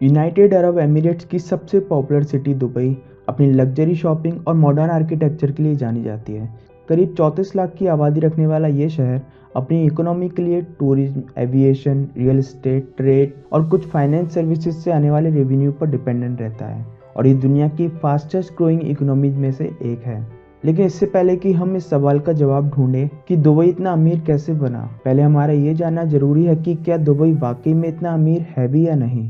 United Arab Emirates की सबसे popular city Dubai अपनी लग्जरी शॉपिंग और मॉडर्न आर्किटेक्चर के लिए जानी जाती है। करीब 34 लाख की आबादी रखने वाला ये शहर अपनी इकोनॉमी के लिए tourism, aviation, real estate, trade और कुछ फाइनेंस सर्विसेज से आने वाले रेवेन्यू पर डिपेंडेंट रहता है और ये दुनिया की फास्टेस्ट ग्रोइंग इकोनॉमीज में से एक है। लेकिन इससे पहले कि हम इस सवाल का जवाब ढूंढें कि दुबई इतना अमीर कैसे बना, पहले हमारा ये जानना जरूरी है कि क्या दुबई वाकई में इतना अमीर है भी या नहीं।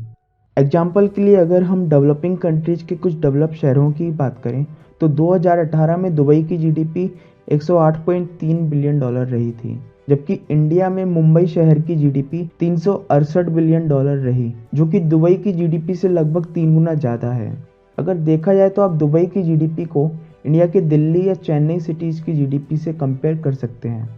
एग्जाम्पल के लिए अगर हम डेवलपिंग कंट्रीज के कुछ डेवलप शहरों की बात करें तो 2018 में दुबई की जीडीपी 108.3 बिलियन डॉलर रही थी, जबकि इंडिया में मुंबई शहर की जीडीपी 368 बिलियन डॉलर रही, जो कि दुबई की जीडीपी से लगभग 3 गुना ज़्यादा है। अगर देखा जाए तो आप दुबई की जीडीपी को इंडिया के दिल्ली या चेन्नई सिटीज़ की जीडीपी से कंपेयर कर सकते हैं।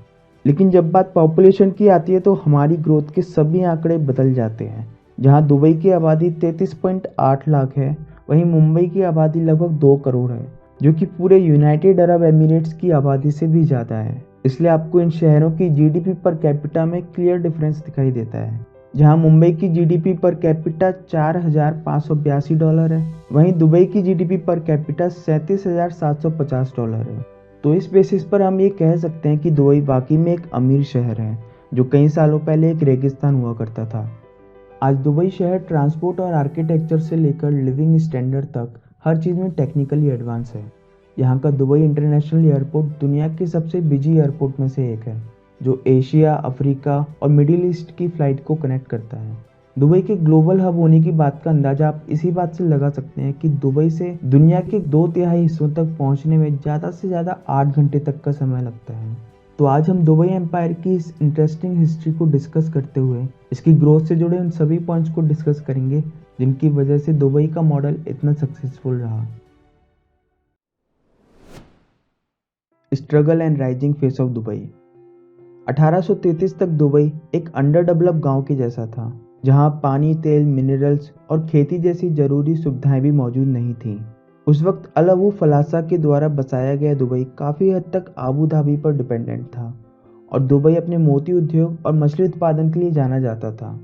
लेकिन जब बात पॉपुलेशन की आती है तो हमारी ग्रोथ के सभी आंकड़े बदल जाते हैं। जहां दुबई की आबादी 33.8 लाख है, वहीं मुंबई की आबादी लगभग 2 करोड़ है, जो कि पूरे यूनाइटेड अरब एमिरेट्स की आबादी से भी ज़्यादा है। इसलिए आपको इन शहरों की जीडीपी पर कैपिटा में क्लियर डिफरेंस दिखाई देता है। जहां मुंबई की जीडीपी पर कैपिटा $4,582 है, वहीं दुबई की जीडीपी पर कैपिटा $37,750 है। तो इस बेसिस पर हम ये कह सकते हैं कि दुबई वाकई में एक अमीर शहर है, जो कई सालों पहले एक रेगिस्तान हुआ करता था। आज दुबई शहर ट्रांसपोर्ट और आर्किटेक्चर से लेकर लिविंग स्टैंडर्ड तक हर चीज़ में टेक्निकली एडवांस है। यहाँ का दुबई इंटरनेशनल एयरपोर्ट दुनिया के सबसे बिजी एयरपोर्ट में से एक है, जो एशिया, अफ्रीका और मिडिल ईस्ट की फ़्लाइट को कनेक्ट करता है। दुबई के ग्लोबल हब होने की बात का अंदाजा आप इसी बात से लगा सकते हैं कि दुबई से दुनिया के 2/3 हिस्सों तक पहुँचने में ज़्यादा से ज़्यादा 8 घंटे तक का समय लगता है। तो आज हम दुबई एम्पायर की इस इंटरेस्टिंग हिस्ट्री को डिस्कस करते हुए इसकी ग्रोथ से जुड़े उन सभी पॉइंट्स को डिस्कस करेंगे जिनकी वजह से दुबई का मॉडल इतना सक्सेसफुल रहा। Struggle and rising face of Dubai. 1833 तक दुबई एक अंडर डेवलप गांव के जैसा था, जहां पानी, तेल, मिनरल्स और खेती जैसी जरूरी सुविधाएं भी मौजूद नहीं थीं। उस वक्त अल अबू फलासा के द्वारा बसाया गया दुबई काफ़ी हद तक आबू धाबी पर डिपेंडेंट था और दुबई अपने मोती उद्योग और मछली उत्पादन के लिए जाना जाता था।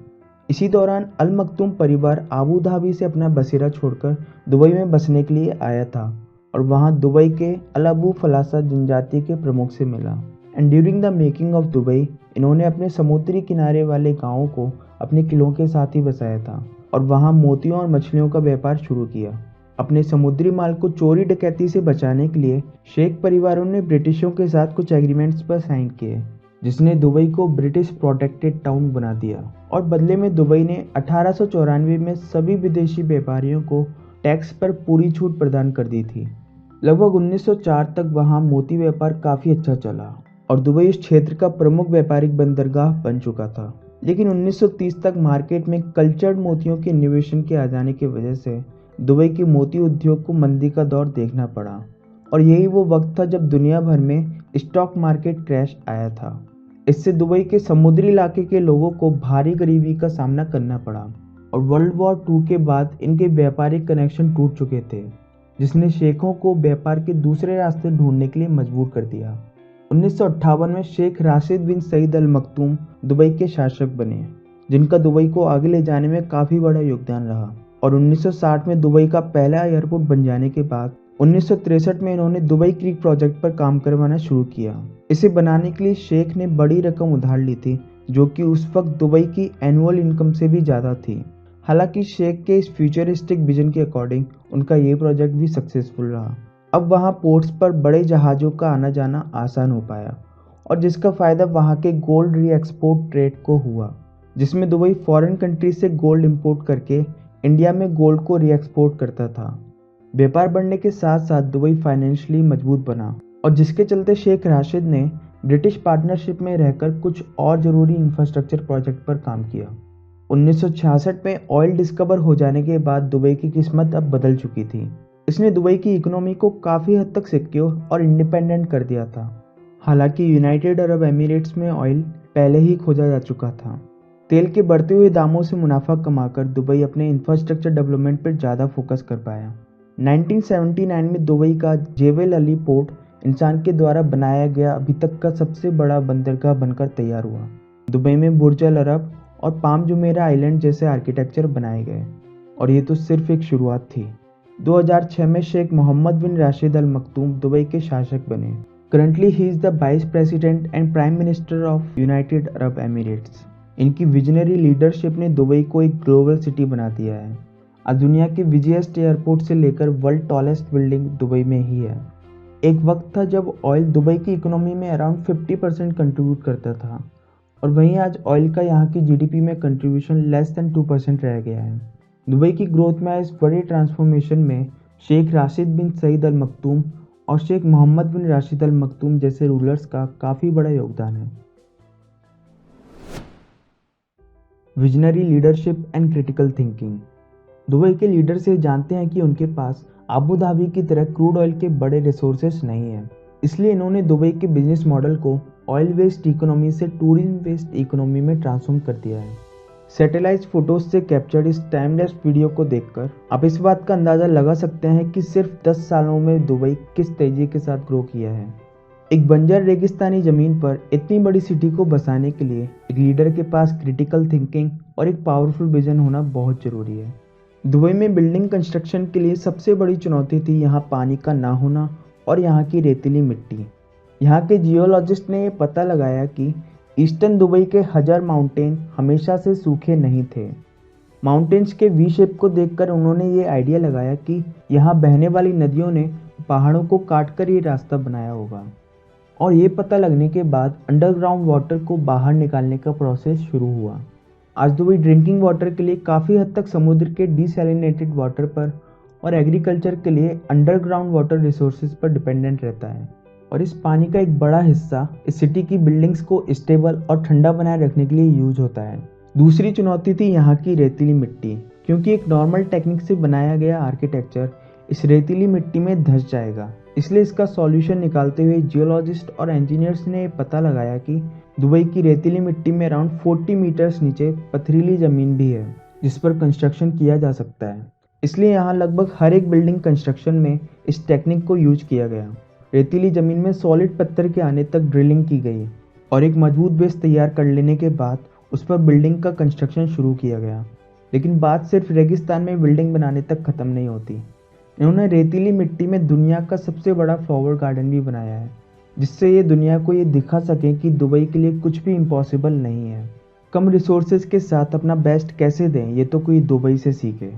इसी दौरान अल मखतूम परिवार आबू धाबी से अपना बसेरा छोड़कर दुबई में बसने के लिए आया था और वहां दुबई के अल अबू फलासा जनजाति के प्रमुख से मिला। And during the making of Dubai इन्होंने अपने समुद्री किनारे वाले गाँवों को अपने किलों के साथ ही बसाया था और वहाँ मोतियों और मछलियों का व्यापार शुरू किया। अपने समुद्री माल को चोरी डकैती से बचाने के लिए शेख परिवारों ने ब्रिटिशों के साथ कुछ एग्रीमेंट्स पर साइन किए, जिसने दुबई को ब्रिटिश प्रोटेक्टेड टाउन बना दिया और बदले में दुबई ने 1894 में सभी विदेशी व्यापारियों को टैक्स पर पूरी छूट प्रदान कर दी थी। लगभग 1904 तक वहां मोती व्यापार काफ़ी अच्छा चला और दुबई उस क्षेत्र का प्रमुख व्यापारिक बंदरगाह बन चुका था। लेकिन 1930 तक मार्केट में कल्चर्ड मोतियों के इनोवेशन के आ जाने की वजह से दुबई के मोती उद्योग को मंदी का दौर देखना पड़ा और यही वो वक्त था जब दुनिया भर में स्टॉक मार्केट क्रैश आया था। इससे दुबई के समुद्री इलाके के लोगों को भारी गरीबी का सामना करना पड़ा और वर्ल्ड वॉर 2 के बाद इनके व्यापारिक कनेक्शन टूट चुके थे, जिसने शेखों को व्यापार के दूसरे रास्ते ढूंढने के लिए मजबूर कर दिया। 1958 में शेख राशिद बिन सईद अल मखतूम दुबई के शासक बने, जिनका दुबई को आगे ले जाने में काफ़ी बड़ा योगदान रहा और 1960 में दुबई का पहला एयरपोर्ट बन जाने के बाद 1963 में इन्होंने दुबई क्रीक प्रोजेक्ट पर काम करवाना शुरू किया। इसे बनाने के लिए शेख ने बड़ी रकम उधार ली थी, जो कि उस वक्त दुबई की एनुअल इनकम से भी ज़्यादा थी। हालांकि शेख के इस फ्यूचरिस्टिक विजन के अकॉर्डिंग उनका ये प्रोजेक्ट भी सक्सेसफुल रहा। अब वहाँ पोर्ट्स पर बड़े जहाज़ों का आना जाना आसान हो पाया और जिसका फ़ायदा वहाँ के गोल्ड री एक्सपोर्ट ट्रेड को हुआ, जिसमें दुबई फॉरेन कंट्री से गोल्ड इंपोर्ट करके इंडिया में गोल्ड को री एक्सपोर्ट करता था। व्यापार बढ़ने के साथ साथ दुबई फाइनेंशियली मजबूत बना और जिसके चलते शेख राशिद ने ब्रिटिश पार्टनरशिप में रहकर कुछ और ज़रूरी इंफ्रास्ट्रक्चर प्रोजेक्ट पर काम किया। 1966 में ऑयल डिस्कवर हो जाने के बाद दुबई की किस्मत अब बदल चुकी थी। इसने दुबई की इकोनॉमी को काफ़ी हद तक सिक्योर और इंडिपेंडेंट कर दिया था। हालांकि यूनाइटेड अरब एमिरेट्स में ऑयल पहले ही खोजा जा चुका था। तेल के बढ़ते हुए दामों से मुनाफा कमाकर दुबई अपने इंफ्रास्ट्रक्चर डेवलपमेंट पर ज़्यादा फोकस कर पाया। 1979 में दुबई का जेवेल अली पोर्ट इंसान के द्वारा बनाया गया अभी तक का सबसे बड़ा बंदरगाह बनकर तैयार हुआ। दुबई में बुर्ज अल अरब और पाम जुमेरा आइलैंड जैसे आर्किटेक्चर बनाए गए। और ये तो सिर्फ एक शुरुआत थी। 2006 में शेख मोहम्मद बिन राशिद अल मखदूम दुबई के शासक बने। Currently he is the vice president and prime minister of United Arab Emirates. इनकी विजनरी लीडरशिप ने दुबई को एक ग्लोबल सिटी बना दिया है। आज दुनिया के बिजिएस्ट एयरपोर्ट से लेकर वर्ल्ड टॉलेस्ट बिल्डिंग दुबई में ही है। एक वक्त था जब ऑयल दुबई की इकोनॉमी में अराउंड 50% कंट्रीब्यूट करता था, और वहीं आज ऑयल का यहाँ की जीडीपी में कंट्रीब्यूशन लेस देन 2% रह गया है। दुबई की ग्रोथ में इस बड़ी ट्रांसफॉर्मेशन में शेख राशिद बिन सईद अल मखदूम और शेख मोहम्मद बिन राशिद अल मखदूम जैसे रूलर्स का काफ़ी बड़ा योगदान है। Visionary leadership and critical thinking. Dubai के लीडर से जानते हैं कि उनके पास अबू धाबी की तरह क्रूड ऑयल के बड़े रिसोर्सेस नहीं हैं। इसलिए इन्होंने दुबई के बिजनेस मॉडल को ऑयल बेस्ड इकोनॉमी से टूरिज्म बेस्ड इकोनॉमी में ट्रांसफॉर्म कर दिया है। सैटेलाइट फोटोज से कैप्चर्ड इस टाइमलेस वीडियो को देखकर आप इस बात का अंदाज़ा लगा सकते हैं कि सिर्फ 10 सालों में दुबई किस तेज़ी के साथ ग्रो किया है। एक बंजर रेगिस्तानी ज़मीन पर इतनी बड़ी सिटी को बसाने के लिए एक लीडर के पास क्रिटिकल थिंकिंग और एक पावरफुल विजन होना बहुत ज़रूरी है। दुबई में बिल्डिंग कंस्ट्रक्शन के लिए सबसे बड़ी चुनौती थी यहाँ पानी का ना होना और यहाँ की रेतीली मिट्टी। यहाँ के जियोलॉजिस्ट ने ये पता लगाया कि ईस्टर्न दुबई के हजर माउंटेन हमेशा से सूखे नहीं थे। माउंटेन्स के वी शेप को देखकर उन्होंने ये आइडिया लगाया कि यहाँ बहने वाली नदियों ने पहाड़ों को काटकर ये रास्ता बनाया होगा। और ये पता लगने के बाद अंडरग्राउंड वाटर को बाहर निकालने का प्रोसेस शुरू हुआ। आज दुबई ड्रिंकिंग वाटर के लिए काफ़ी हद तक समुद्र के डिसैलिनेटेड वाटर पर और एग्रीकल्चर के लिए अंडरग्राउंड वाटर रिसोर्सेज पर डिपेंडेंट रहता है, और इस पानी का एक बड़ा हिस्सा इस सिटी की बिल्डिंग्स को स्टेबल और ठंडा बनाए रखने के लिए यूज होता है। दूसरी चुनौती थी यहाँ की रेतीली मिट्टी, क्योंकि एक नॉर्मल टेक्निक से बनाया गया आर्किटेक्चर इस रेतीली मिट्टी में धंस जाएगा। इसलिए इसका सॉल्यूशन निकालते हुए जियोलॉजिस्ट और इंजीनियर्स ने पता लगाया कि दुबई की रेतीली मिट्टी में अराउंड 40 मीटर्स नीचे पथरीली ज़मीन भी है जिस पर कंस्ट्रक्शन किया जा सकता है। इसलिए यहाँ लगभग हर एक बिल्डिंग कंस्ट्रक्शन में इस टेक्निक को यूज किया गया। रेतीली ज़मीन में सॉलिड पत्थर के आने तक ड्रिलिंग की गई और एक मजबूत बेस तैयार कर लेने के बाद उस पर बिल्डिंग का कंस्ट्रक्शन शुरू किया गया। लेकिन बात सिर्फ रेगिस्तान में बिल्डिंग बनाने तक ख़त्म नहीं होती। इन्होंने रेतीली मिट्टी में दुनिया का सबसे बड़ा फ्लावर गार्डन भी बनाया है, जिससे ये दुनिया को ये दिखा सके कि दुबई के लिए कुछ भी इम्पॉसिबल नहीं है। कम रिसोर्सेज के साथ अपना बेस्ट कैसे दें, ये तो कोई दुबई से सीखे।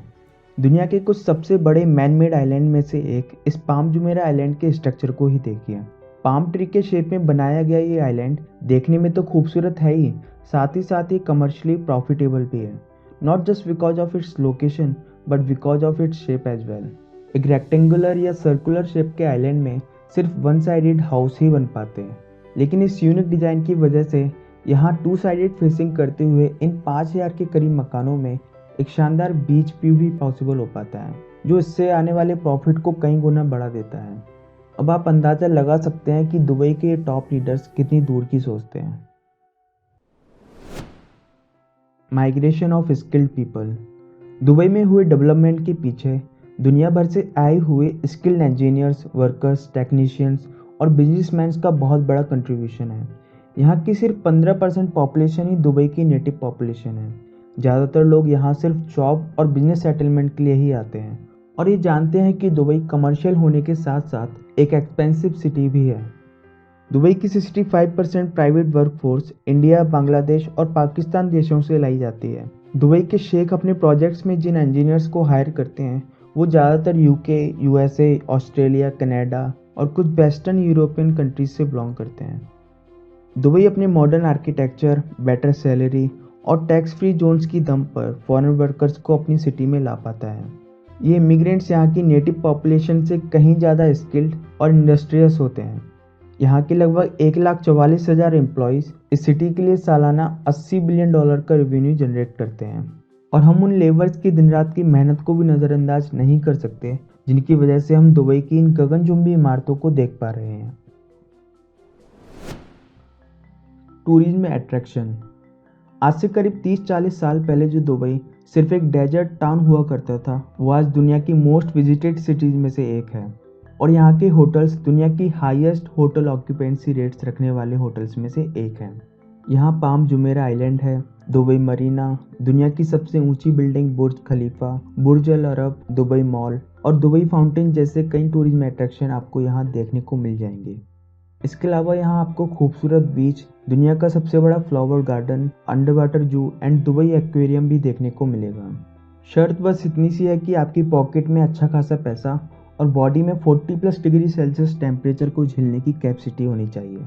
दुनिया के कुछ सबसे बड़े मैन मेड आइलैंड में से एक इस पाम जुमेरा आइलैंड के स्ट्रक्चर को ही देखिए। पाम ट्री के शेप में बनाया गया ये आइलैंड देखने में तो खूबसूरत है ही, साथ ही कमर्शियली प्रॉफिटेबल भी है। Not just because of its location but because of its shape as well. एक रेक्टेंगुलर या सर्कुलर शेप के आइलैंड में सिर्फ वन साइडेड हाउस ही बन पाते हैं, लेकिन इस यूनिक डिज़ाइन की वजह से यहाँ 2 साइडेड फेसिंग करते हुए इन 5000 के करीब मकानों में एक शानदार बीच व्यू भी पॉसिबल हो पाता है, जो इससे आने वाले प्रॉफिट को कई गुना बढ़ा देता है। अब आप अंदाज़ा लगा सकते हैं कि दुबई के टॉप लीडर्स कितनी दूर की सोचते हैं। Migration of skilled people. Dubai में हुए डेवलपमेंट के पीछे दुनिया भर से आए हुए स्किल्ड इंजीनियर्स, वर्कर्स, टेक्नीशियंस और बिजनेसमैन का बहुत बड़ा कंट्रीब्यूशन है। यहाँ की सिर्फ 15% पॉपुलेशन ही दुबई की नेटिव पॉपुलेशन है। ज़्यादातर लोग यहाँ सिर्फ जॉब और बिजनेस सेटलमेंट के लिए ही आते हैं, और ये जानते हैं कि दुबई कमर्शियल होने के साथ साथ एक एक्सपेंसिव सिटी भी है। दुबई की 65% प्राइवेट वर्कफोर्स इंडिया, बांग्लादेश और पाकिस्तान देशों से लाई जाती है। दुबई के शेख अपने प्रोजेक्ट्स में जिन इंजीनियर्स को हायर करते हैं वो ज़्यादातर यूके, यूएसए, ऑस्ट्रेलिया, कनाडा और कुछ वेस्टर्न यूरोपियन कंट्रीज से बिलोंग करते हैं। दुबई अपने मॉडर्न आर्किटेक्चर, बेटर सैलरी और टैक्स फ्री जोन्स की दम पर फॉरेन वर्कर्स को अपनी सिटी में ला पाता है। ये इमिग्रेंट्स यहाँ की नेटिव पॉपुलेशन से कहीं ज़्यादा स्किल्ड और इंडस्ट्रियस होते हैं। यहाँ के लगभग 1,44,000 एम्प्लॉयज़ इस सिटी के लिए सालाना $80 बिलियन का रेवेन्यू जनरेट करते हैं, और हम उन लेबर्स की दिन रात की मेहनत को भी नज़रअंदाज नहीं कर सकते जिनकी वजह से हम दुबई की इन गगनचुंबी इमारतों को देख पा रहे हैं। Tourism attraction. आज से करीब 30-40 साल पहले जो दुबई सिर्फ एक डेजर्ट टाउन हुआ करता था, वो आज दुनिया की मोस्ट विजिटेड सिटीज़ में से एक है, और यहाँ के होटल्स दुनिया की हाईएस्ट होटल ऑक्यूपेंसी रेट्स रखने वाले होटल्स में से एक हैं। यहाँ पाम जुमेरा आइलैंड है दुबई मरीना, दुनिया की सबसे ऊंची बिल्डिंग बुर्ज खलीफा, बुर्ज अल अरब, दुबई मॉल और दुबई फाउंटेन जैसे कई टूरिज्म अट्रैक्शन आपको यहाँ देखने को मिल जाएंगे। इसके अलावा यहाँ आपको खूबसूरत बीच, दुनिया का सबसे बड़ा फ्लावर गार्डन, अंडर वाटर जू एंड दुबई एक्वेरियम भी देखने को मिलेगा। शर्त बस इतनी सी है कि आपकी पॉकेट में अच्छा खासा पैसा और बॉडी में 40+ डिग्री सेल्सियस टेम्परेचर को झेलने की कैपेसिटी होनी चाहिए।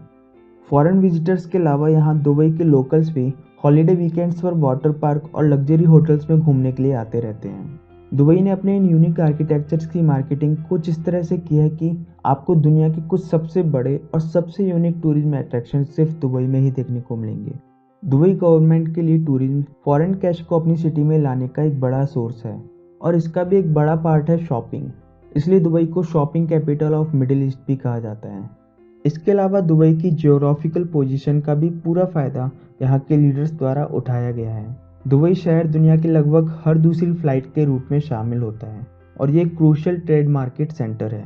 फॉरेन विजिटर्स के अलावा यहाँ दुबई के लोकल्स भी हॉलीडे वीकेंड्स पर वाटर पार्क और लग्जरी होटल्स में घूमने के लिए आते रहते हैं। दुबई ने अपने इन यूनिक आर्किटेक्चर्स की मार्केटिंग कुछ इस तरह से की है कि आपको दुनिया के कुछ सबसे बड़े और सबसे यूनिक टूरिज्म अट्रैक्शन सिर्फ दुबई में ही देखने को मिलेंगे। दुबई गवर्नमेंट के लिए टूरिज्म फॉरेन कैश को अपनी सिटी में लाने का एक बड़ा सोर्स है और इसका भी एक बड़ा पार्ट है शॉपिंग। इसलिए दुबई को shopping capital of middle east भी कहा जाता है। इसके अलावा दुबई की जियोग्राफिकल पोजीशन का भी पूरा फायदा यहाँ के लीडर्स द्वारा उठाया गया है। दुबई शहर दुनिया के लगभग हर दूसरी फ्लाइट के रूट में शामिल होता है और ये एक क्रूशियल ट्रेड मार्केट सेंटर है।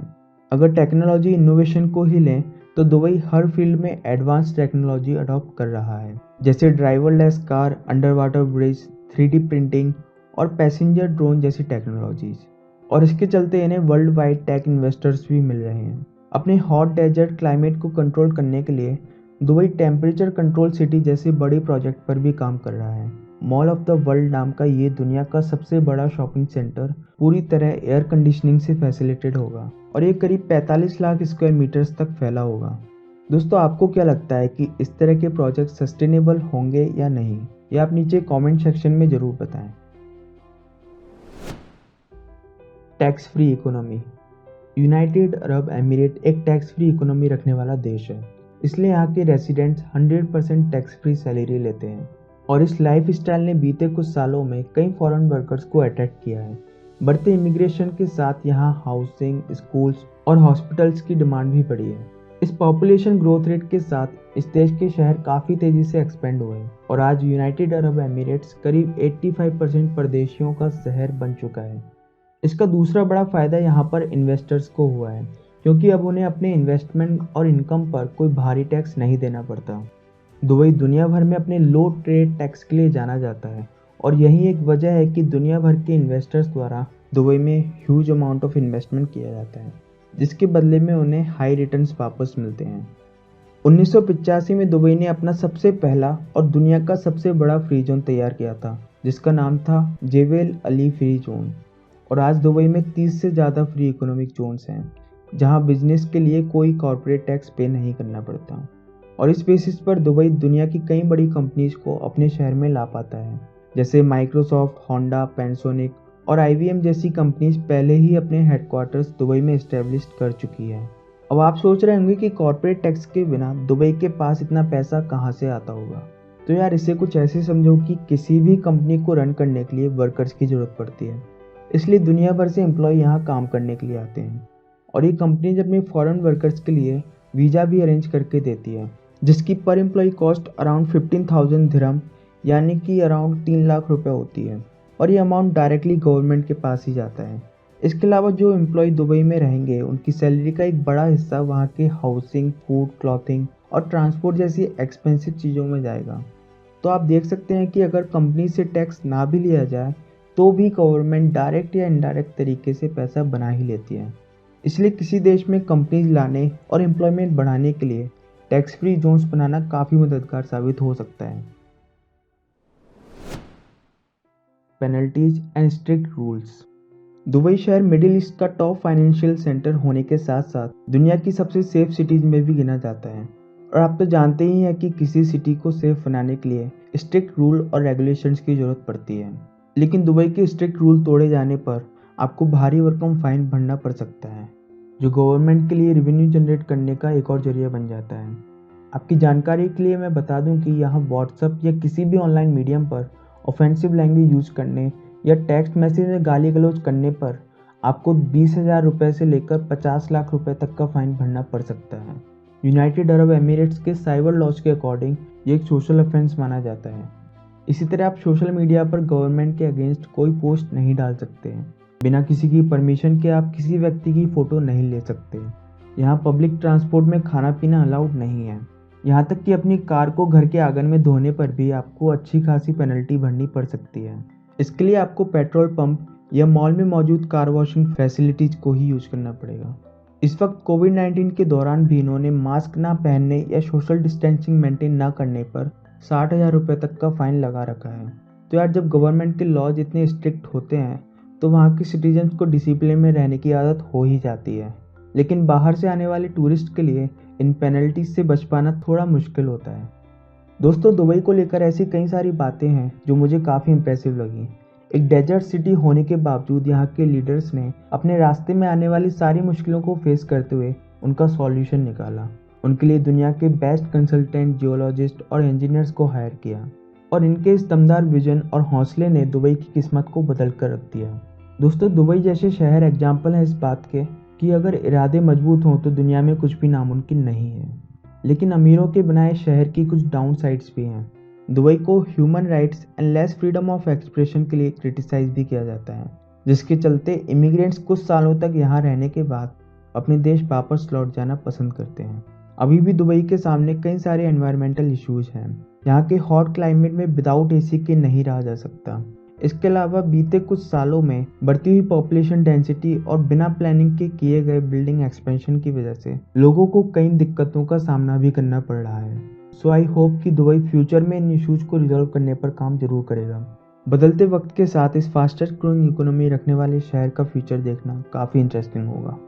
अगर टेक्नोलॉजी इनोवेशन को ही लें तो दुबई हर फील्ड में एडवांस टेक्नोलॉजी अडॉप्ट कर रहा है, जैसे driverless car, under water bridge, 3D printing और पैसेंजर ड्रोन जैसी टेक्नोलॉजीज। और इसके चलते इन्हें वर्ल्ड वाइड टेक इन्वेस्टर्स भी मिल रहे हैं। अपने हॉट डेजर्ट क्लाइमेट को कंट्रोल करने के लिए दुबई टेम्परेचर कंट्रोल सिटी जैसे बड़े प्रोजेक्ट पर भी काम कर रहा है। मॉल ऑफ द वर्ल्ड नाम का ये दुनिया का सबसे बड़ा शॉपिंग सेंटर पूरी तरह एयर कंडीशनिंग से फैसिलिटेड होगा और ये करीब 45 लाख स्क्वायर मीटर्स तक फैला होगा। दोस्तों, आपको क्या लगता है कि इस तरह के प्रोजेक्ट सस्टेनेबल होंगे या नहीं? ये आप नीचे कमेंट सेक्शन में ज़रूर बताएं। Tax free economy. United Arab emirate एक टैक्स फ्री इकोनॉमी रखने वाला देश है, इसलिए यहाँ के रेसिडेंट्स 100% टैक्स फ्री सैलरी लेते हैं और इस लाइफ स्टाइल ने बीते कुछ सालों में कई फॉरेन वर्कर्स को अट्रैक्ट किया है। बढ़ते इमिग्रेशन के साथ यहाँ हाउसिंग, स्कूल्स और हॉस्पिटल्स की डिमांड भी बढ़ी है। इस पॉपुलेशन ग्रोथ रेट के साथ इस देश के शहर काफ़ी तेज़ी से एक्सपेंड हुए हैं और आज यूनाइटेड अरब एमिरेट्स करीब 85% परदेशियों का शहर बन चुका है। इसका दूसरा बड़ा फ़ायदा यहाँ पर इन्वेस्टर्स को हुआ है, क्योंकि अब उन्हें अपने इन्वेस्टमेंट और इनकम पर कोई भारी टैक्स नहीं देना पड़ता। दुबई दुनिया भर में अपने लो ट्रेड टैक्स के लिए जाना जाता है और यही एक वजह है कि दुनिया भर के इन्वेस्टर्स द्वारा दुबई में ह्यूज अमाउंट ऑफ इन्वेस्टमेंट किया जाता है, जिसके बदले में उन्हें हाई रिटर्न्स वापस मिलते हैं। 1985 में दुबई ने अपना सबसे पहला और दुनिया का सबसे बड़ा फ्री जोन तैयार किया था, जिसका नाम था जेवेल अली फ्री जोन। और आज दुबई में 30 से ज़्यादा फ्री इकोनॉमिक जोन्स हैं, जहां बिजनेस के लिए कोई कॉर्पोरेट टैक्स पे नहीं करना पड़ता। और इस बेसिस पर दुबई दुनिया की कई बड़ी कंपनीज को अपने शहर में ला पाता है, जैसे माइक्रोसॉफ्ट, होंडा, पैनासोनिक और IBM जैसी कंपनीज पहले ही अपने हेडक्वार्टर्स दुबई में इस्टेब्लिश कर चुकी है। अब आप सोच रहे होंगे कि कॉर्पोरेट टैक्स के बिना दुबई के पास इतना पैसा कहाँ से आता होगा। तो यार, इसे कुछ ऐसे समझो कि किसी भी कंपनी को रन करने के लिए वर्कर्स की ज़रूरत पड़ती है, इसलिए दुनिया भर से एम्प्लॉय यहाँ काम करने के लिए आते हैं और ये कंपनीज अपने फॉरेन वर्कर्स के लिए वीज़ा भी अरेंज करके देती है, जिसकी पर एम्प्लॉय कॉस्ट अराउंड 15,000 दिरहम यानी कि अराउंड 3 लाख रुपए होती है और ये अमाउंट डायरेक्टली गवर्नमेंट के पास ही जाता है। इसके अलावा जो एम्प्लॉय दुबई में रहेंगे उनकी सैलरी का एक बड़ा हिस्सा वहाँ के हाउसिंग, फूड, क्लॉथिंग और ट्रांसपोर्ट जैसी एक्सपेंसिव चीज़ों में जाएगा। तो आप देख सकते हैं कि अगर कंपनी से टैक्स ना भी लिया जाए तो भी गवर्नमेंट डायरेक्ट या इनडायरेक्ट तरीके से पैसा बना ही लेती है। इसलिए किसी देश में कंपनीज लाने और एम्प्लॉयमेंट बढ़ाने के लिए टैक्स फ्री जोन्स बनाना काफ़ी मददगार साबित हो सकता है। Penalties and strict rules. Dubai शहर मिडिल ईस्ट का टॉप फाइनेंशियल सेंटर होने के साथ साथ दुनिया की सबसे सेफ सिटीज़ में भी गिना जाता है और आप तो जानते ही हैं कि किसी सिटी को सेफ बनाने के लिए स्ट्रिक्ट रूल और रेगुलेशंस की ज़रूरत पड़ती है। लेकिन दुबई के स्ट्रिक्ट रूल तोड़े जाने पर आपको भारी भरकम फाइन भरना पड़ सकता है, जो गवर्नमेंट के लिए रेवेन्यू जनरेट करने का एक और जरिया बन जाता है। आपकी जानकारी के लिए मैं बता दूं कि यहाँ व्हाट्सएप या किसी भी ऑनलाइन मीडियम पर ऑफेंसिव लैंग्वेज यूज करने या टेक्स्ट मैसेज में गाली गलौज करने पर आपको 20,000 रुपये से लेकर 50 लाख रुपए तक का फाइन भरना पड़ सकता है। यूनाइटेड अरब एमिरेट्स के साइबर लॉज के अकॉर्डिंग ये एक सोशल ऑफेंस माना जाता है। इसी तरह आप सोशल मीडिया पर गवर्नमेंट के अगेंस्ट कोई पोस्ट नहीं डाल सकते हैं। बिना किसी की परमिशन के आप किसी व्यक्ति की फ़ोटो नहीं ले सकते। यहाँ पब्लिक ट्रांसपोर्ट में खाना पीना अलाउड नहीं है। यहाँ तक कि अपनी कार को घर के आंगन में धोने पर भी आपको अच्छी खासी पेनल्टी भरनी पड़ सकती है। इसके लिए आपको पेट्रोल पंप या मॉल में मौजूद कार वॉशिंग फैसिलिटीज को ही यूज करना पड़ेगा। इस वक्त कोविड-19 के दौरान भी इन्होंने मास्क ना पहनने या सोशल डिस्टेंसिंग मेंटेन ना करने पर 60,000 रुपये तक का फाइन लगा रखा है। तो यार, जब गवर्नमेंट के लॉज इतने स्ट्रिक्ट होते हैं तो वहाँ के सिटीजन्स को डिसिप्लिन में रहने की आदत हो ही जाती है। लेकिन बाहर से आने वाले टूरिस्ट के लिए इन पेनल्टीज से बच पाना थोड़ा मुश्किल होता है। दोस्तों, दुबई को लेकर ऐसी कई सारी बातें हैं जो मुझे काफ़ी इम्प्रेसिव लगी। एक डेजर्ट सिटी होने के बावजूद यहाँ के लीडर्स ने अपने रास्ते में आने वाली सारी मुश्किलों को फेस करते हुए उनका सॉल्यूशन निकाला। उनके लिए दुनिया के बेस्ट कंसल्टेंट, जियोलॉजिस्ट और इंजीनियर्स को हायर किया और इनके इस दमदार विजन और हौसले ने दुबई की किस्मत को बदल कर रख दिया। दोस्तों, दुबई जैसे शहर एग्जाम्पल है इस बात के कि अगर इरादे मजबूत हों तो दुनिया में कुछ भी नामुमकिन नहीं है। लेकिन अमीरों के बनाए शहर की कुछ डाउन साइड्स भी हैं। दुबई को human rights and less freedom of expression के लिए क्रिटिसाइज भी किया जाता है, जिसके चलते इमिग्रेंट्स कुछ सालों तक यहाँ रहने के बाद अपने देश वापस लौट जाना पसंद करते हैं। अभी भी दुबई के सामने कई सारे एनवायरमेंटल इश्यूज हैं। यहाँ के हॉट क्लाइमेट में विदाउट एसी के नहीं रहा जा सकता। इसके अलावा बीते कुछ सालों में बढ़ती हुई पॉपुलेशन डेंसिटी और बिना प्लानिंग के किए गए बिल्डिंग एक्सपेंशन की वजह से लोगों को कई दिक्कतों का सामना भी करना पड़ रहा है। सो आई होप कि दुबई फ्यूचर में इन इश्यूज को रिजॉल्व करने पर काम जरूर करेगा। बदलते वक्त के साथ इस फास्टेस्ट ग्रोइंग इकोनॉमी रखने वाले शहर का फ्यूचर देखना काफ़ी इंटरेस्टिंग होगा।